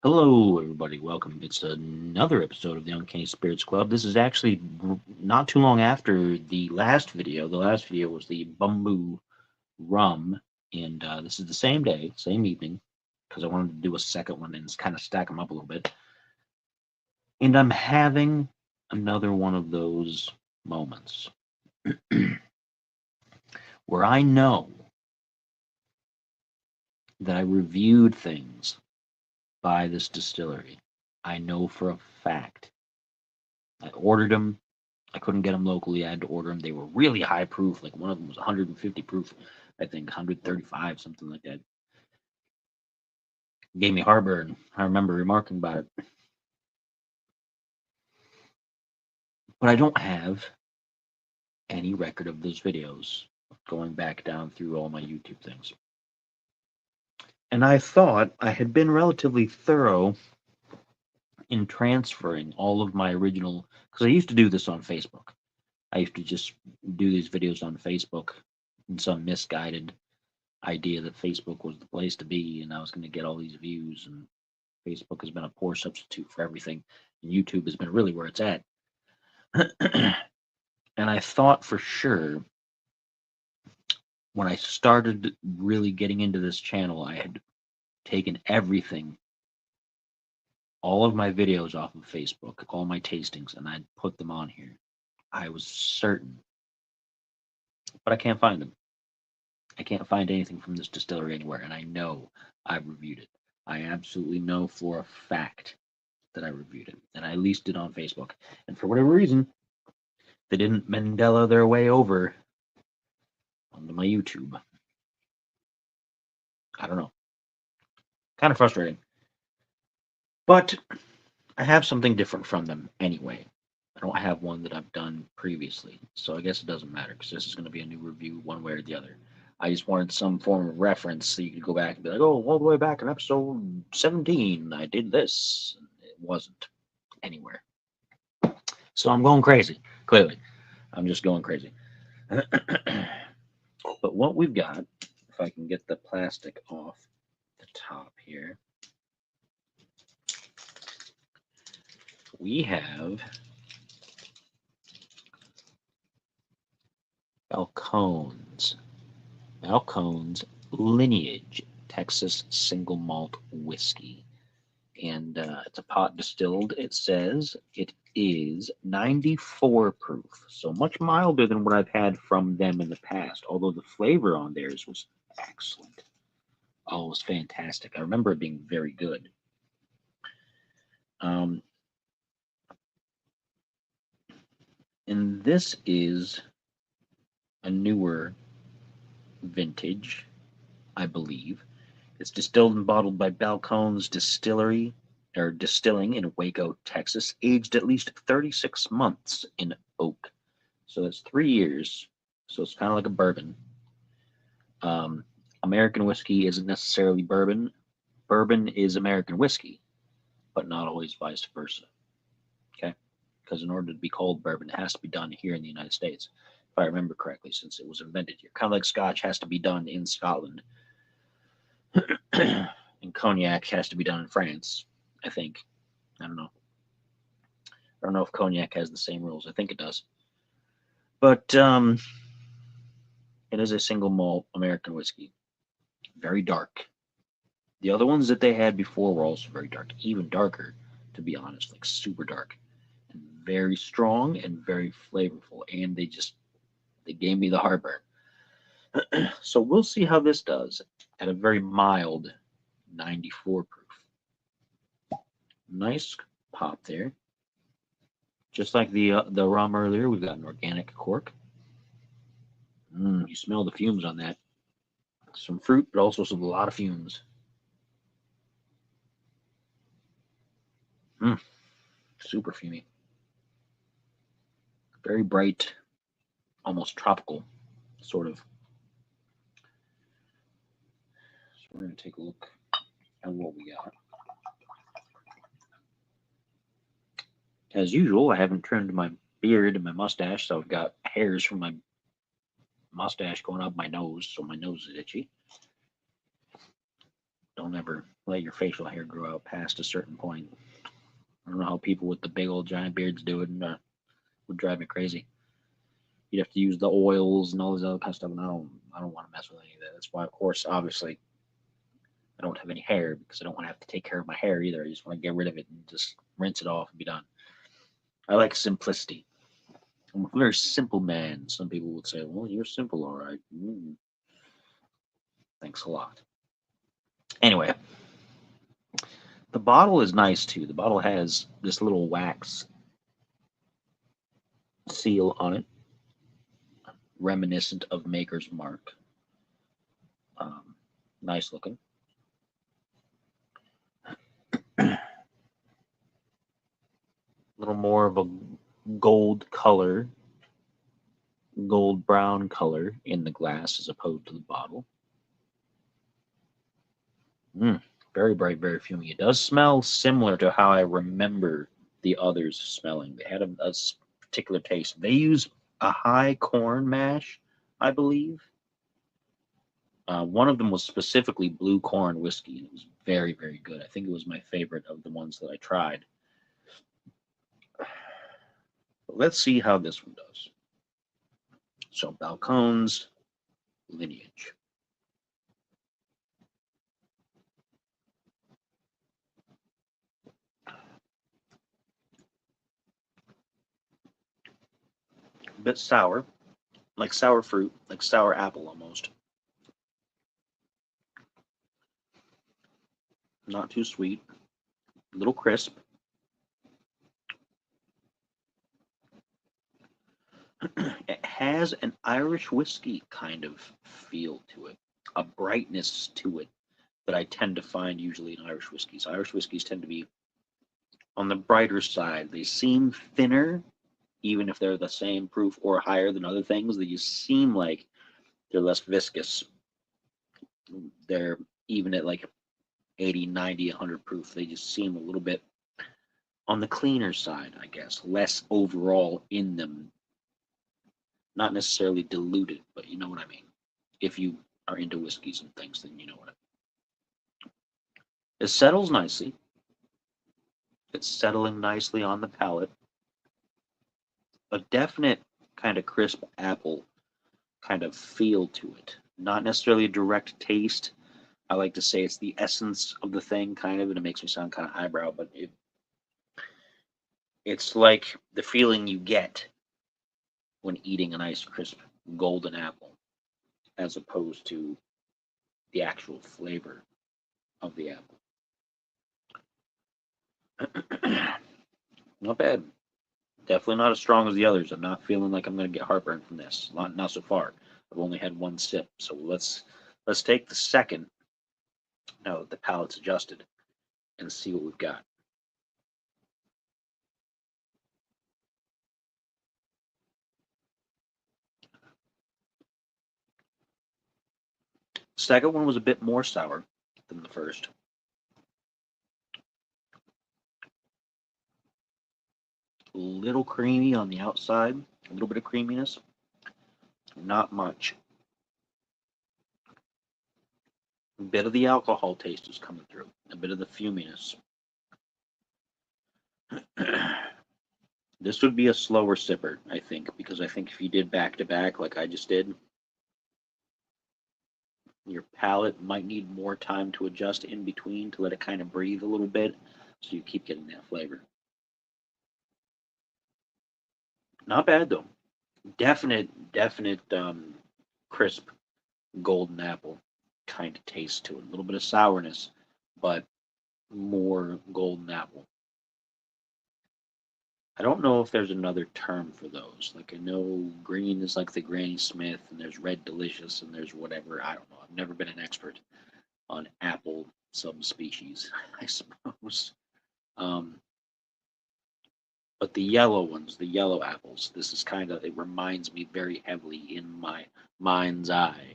Hello, everybody. Welcome. It's another episode of the Uncanny Spirits Club. This is actually not too long after the last video. The last video was the Bumbu Rum, and this is the same day, same evening, because I wanted to do a second one and kind of stack them up a little bit. And I'm having another one of those moments where I know that I reviewed things by this distillery. I know for a fact. I ordered them. I couldn't get them locally. I had to order them. They were really high proof. Like one of them was 150 proof, I think 135, something like that. Gave me heartburn. I remember remarking about it. But I don't have any record of those videos going back down through all my YouTube things. And I thought I had been relatively thorough in transferring all of my original, because I used to do this on Facebook. I used to just do these videos on Facebook in some misguided idea that Facebook was the place to be and I was going to get all these views. And Facebook has been a poor substitute for everything. And YouTube has been really where it's at. And I thought for sure when I started really getting into this channel, I had taken everything, all of my videos off of Facebook, all my tastings, and I'd put them on here. I was certain. But I can't find them. I can't find anything from this distillery anywhere, and I know I've reviewed it. I absolutely know for a fact that I reviewed it, and I leased it on Facebook. And for whatever reason, they didn't Mandela their way over onto my YouTube. I don't know. Kind of frustrating. But I have something different from them anyway. I don't have one that I've done previously, so I guess it doesn't matter because this is going to be a new review one way or the other. I just wanted some form of reference so you could go back and be like, oh, all the way back in episode 17, I did this. It wasn't anywhere. So I'm going crazy, clearly. I'm just going crazy. But what we've got, if I can get the plastic off the top here, we have Balcones Lineage Texas Single Malt Whiskey. And it's a pot distilled. It says it is 94 proof, so much milder than what I've had from them in the past, although the flavor on theirs was excellent. Oh, it was fantastic. I remember it being very good. Um, and this is a newer vintage, I believe. It's distilled and bottled by Balcones Distillery or Distilling in Waco, Texas, aged at least 36 months in oak. So that's 3 years. So it's kind of like a bourbon. American whiskey isn't necessarily bourbon. Bourbon is American whiskey, but not always vice versa. Okay? Because in order to be called bourbon, it has to be done here in the United States, if I remember correctly, since it was invented here. Kind of like Scotch has to be done in Scotland. And cognac has to be done in France, I think. I don't know. I don't know if cognac has the same rules. I think it does. But it is a single malt American whiskey. Very dark. The other ones that they had before were also very dark, even darker, to be honest, like super dark. And very strong and very flavorful. And they gave me the heartburn. So we'll see how this does at a very mild 94 proof. Nice pop there. Just like the rum earlier, we've got an organic cork. You smell the fumes on that. Some fruit, but also a lot of fumes. Super fumey. Very bright, almost tropical, sort of. So we're going to take a look at what we got. As usual, I haven't trimmed my beard and my mustache, so I've got hairs from my mustache going up my nose, so my nose is itchy. Don't ever let your facial hair grow out past a certain point. I don't know how people with the big old giant beards do it, and would drive me crazy. You'd have to use the oils and all this other kind of stuff, and I don't want to mess with any of that. That's why, of course, obviously, I don't have any hair because I don't want to have to take care of my hair either. I just want to get rid of it and just rinse it off and be done. I like simplicity. I'm a very simple man. Some people would say, "Well, you're simple, all right." Thanks a lot. Anyway, the bottle is nice too. The bottle has this little wax seal on it, reminiscent of Maker's Mark. Nice looking. A little more of a gold color, gold brown color in the glass as opposed to the bottle. Very bright, very fuming. It does smell similar to how I remember the others smelling. They had a particular taste. They use a high corn mash, I believe. One of them was specifically blue corn whiskey, and it was very, very good. I think it was my favorite of the ones that I tried. But let's see how this one does. So, Balcones Lineage. A bit sour, like sour fruit, like sour apple almost. Not too sweet, a little crisp. It has an Irish whiskey kind of feel to it, a brightness to it that I tend to find usually in Irish whiskeys. Irish whiskeys tend to be on the brighter side. They seem thinner, even if they're the same proof or higher than other things. They just seem like they're less viscous. They're even at like 80, 90, 100 proof. They just seem a little bit on the cleaner side, I guess. Less overall in them. Not necessarily diluted, but you know what I mean. If you are into whiskeys and things, then you know what I mean. It settles nicely. It's settling nicely on the palate. A definite kind of crisp apple kind of feel to it. Not necessarily a direct taste. I like to say it's the essence of the thing, kind of, and it makes me sound kind of highbrow, but it's like the feeling you get when eating a nice, crisp, golden apple, as opposed to the actual flavor of the apple. Not bad. Definitely not as strong as the others. I'm not feeling like I'm going to get heartburn from this. Not so far. I've only had one sip, so let's take the second now that the palate's adjusted and see what we've got. The second one was a bit more sour than the first. A little creamy on the outside, a little bit of creaminess, not much. A bit of the alcohol taste is coming through, a bit of the fuminess. This would be a slower sipper, I think, because I think if you did back to back like I just did, your palate might need more time to adjust in between to let it kind of breathe a little bit so you keep getting that flavor. Not bad though. Definite crisp golden apple kind of taste to it. A little bit of sourness, but more golden apple. I don't know if there's another term for those. Like I know green is like the Granny Smith, and there's red delicious, and there's whatever. I don't know. I've never been an expert on apple subspecies, I suppose. Um, but the yellow ones, the yellow apples, this is kind of, it reminds me very heavily in my mind's eye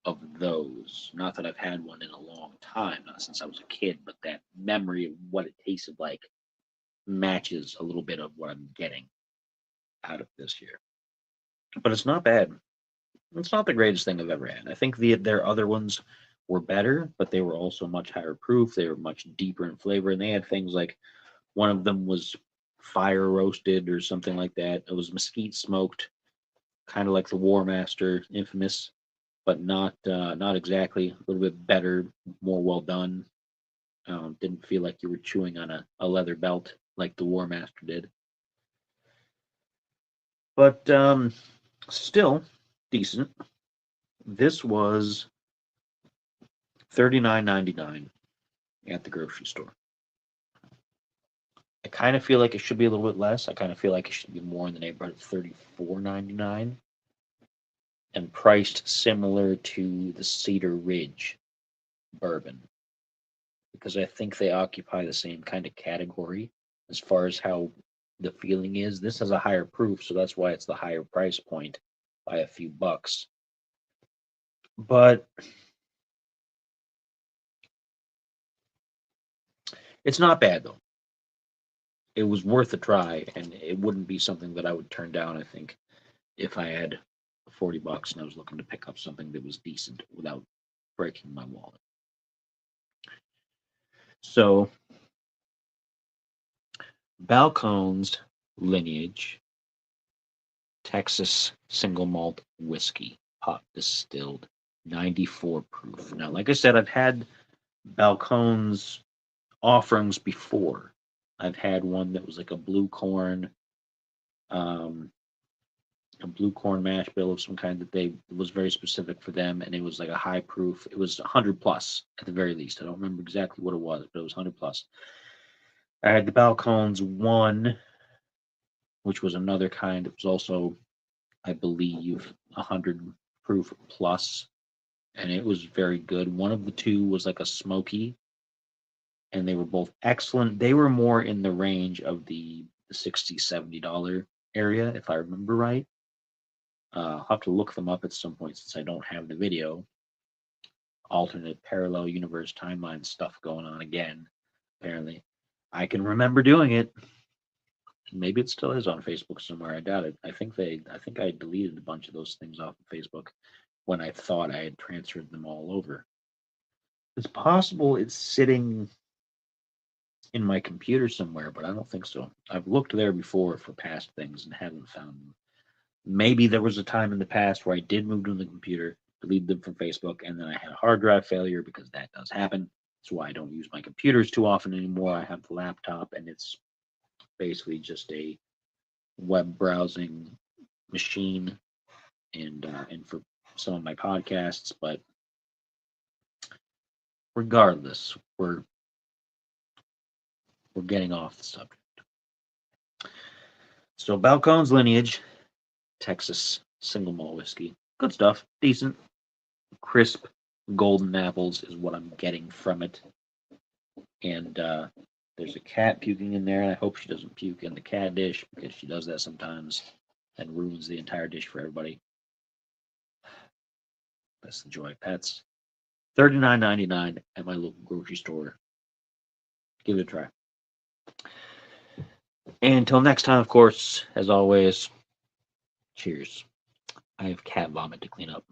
of those. Not that I've had one in a long time, not since I was a kid, but that memory of what it tasted like matches a little bit of what I'm getting out of this year. But it's not bad. It's not the greatest thing I've ever had. I think their other ones were better, but they were also much higher proof. They were much deeper in flavor, and they had things like one of them was fire roasted or something like that. It was mesquite smoked, kind of like the War Master, infamous, but not exactly. A little bit better, more well done. Didn't feel like you were chewing on a leather belt like the War Master did. But still decent. This was $39.99 at the grocery store. I kind of feel like it should be a little bit less. I kind of feel like it should be more in the neighborhood of $34.99 and priced similar to the Cedar Ridge bourbon because I think they occupy the same kind of category as far as how the feeling is. This has a higher proof, so that's why it's the higher price point by a few bucks. But it's not bad though. It was worth a try, and it wouldn't be something that I would turn down, I think, if I had $40 and I was looking to pick up something that was decent without breaking my wallet. So, Balcones Lineage Texas single malt whiskey, pot distilled, 94 proof. Now, like I said, I've had Balcones offerings before. I've had one that was like a blue corn mash bill of some kind that they was very specific for them, and it was like a high proof. It was 100 plus at the very least. I don't remember exactly what it was, but it was 100 plus. I had the Balcones one, which was another kind. It was also, I believe, 100 proof plus, and it was very good. One of the two was like a smoky, and they were both excellent. They were more in the range of the $60, $70 area, if I remember right. I'll have to look them up at some point since I don't have the video. Alternate parallel universe timeline stuff going on again, apparently. I can remember doing it. Maybe it still is on Facebook somewhere. I doubt it. I think I deleted a bunch of those things off of Facebook when I thought I had transferred them all over. It's possible it's sitting in my computer somewhere, but I don't think so. I've looked there before for past things and haven't found them. Maybe there was a time in the past where I did move to the computer, delete them from Facebook, and then I had a hard drive failure because that does happen. That's why I don't use my computers too often anymore. I have the laptop, and it's basically just a web browsing machine, and for some of my podcasts. But regardless, we're getting off the subject. So Balcones Lineage, Texas single malt whiskey, good stuff, decent, crisp, golden apples is what I'm getting from it. And there's a cat puking in there, and I hope she doesn't puke in the cat dish because she does that sometimes and ruins the entire dish for everybody. That's the joy of pets. $39.99 at my local grocery store. Give it a try. And until next time, of course, as always, cheers. I have cat vomit to clean up.